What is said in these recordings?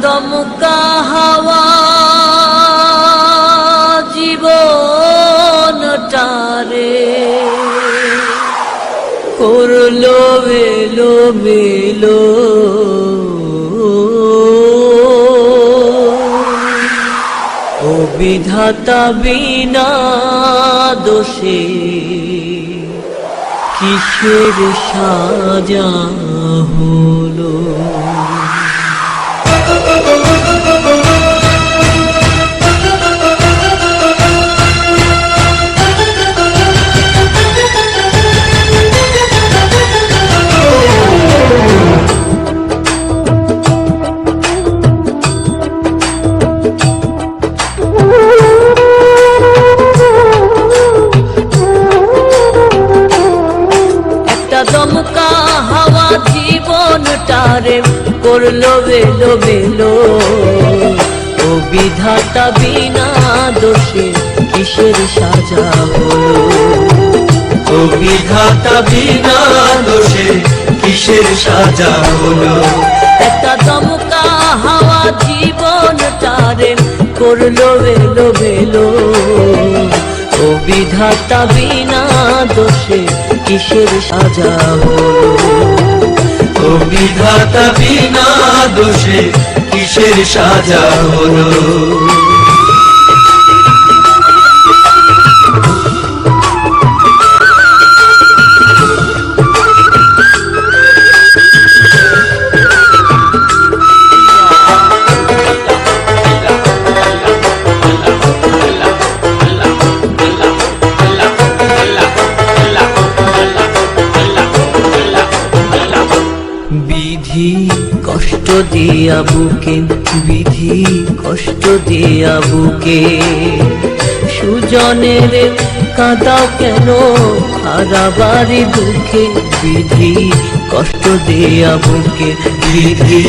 দমকা হাওয়া জীবনটারে করলো এলো মেলো ও বিধাতা বিনা দোষে কিসের সাজা হলো। দমকা হাওয়া জীবনটারে করলো এলো মেলো ও বিধাতা বিনা দোষে কিসের সাজা হলো। ও বিধাতা বিনা দোষে কিসের সাজা হলো। একটা দমকা হাওয়া জীবনটারে করলো এলো মেলো ও বিধাতা বিনা দোষে কিসের সাজা হলো। ও বিধাতা বিনা দোষে কিসের সাজা হলো। বিধি কষ্ট দিয়া বুকে, বিধি কষ্ট দিয়া বুকে সুজনের কাঁদাও কেন হারাবারি দুঃখে। বিধি কষ্ট দিয়া বুকে, বিধি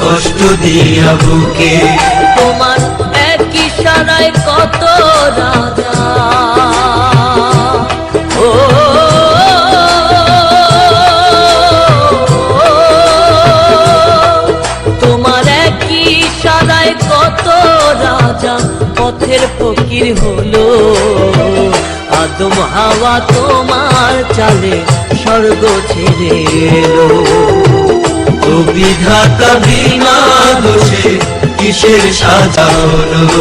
কষ্ট দিয়া বুকে তোমার এক ইশারায় কত রাজা ও কত রাজা পথের ফকির হলো। আদম হাওয়া তোমার চালে স্বর্গ ছেড়ে এলো। ও বিধাতা বিনা দোষে কিসের সাজা হলো।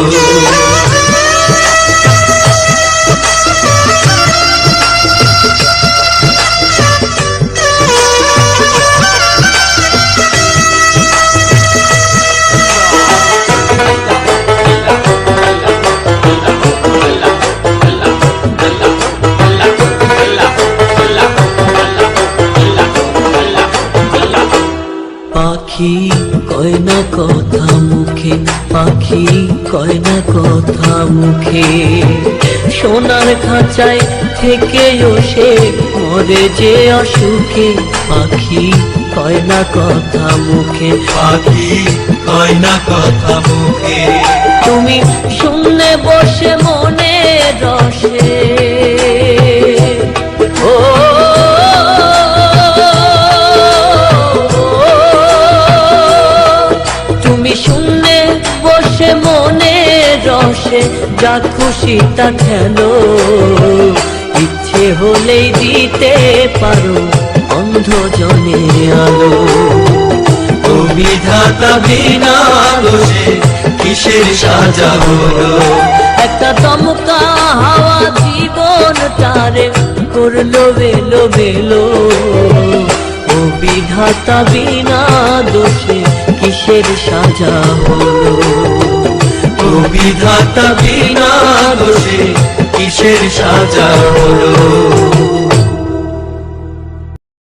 পাখি কয় না কথা মুখে, পাখি কয় না কথা মুখে সোনার খাঁচায় থেকেও সে মরে যে অসুখে। পাখি কয় না কথা মুখে, পাখি কয় না কথা মুখে তুমি শুনলে বসে মনে রসে ও মনে রসে যা খুশি তা খেলো। ইচ্ছে হলেই দিতে পারো অন্ধ জনে আলো। ও বিধাতা বিনা দোষে কিসের সাজা হলো। একটা দমকা হাওয়া জীবনটারে করলো এলো মেলো ও বিধাতা বিনা দোষে কিসের সাজা হলো। ও বিধাতা বিনা দোষে কিসের সাজা হলো।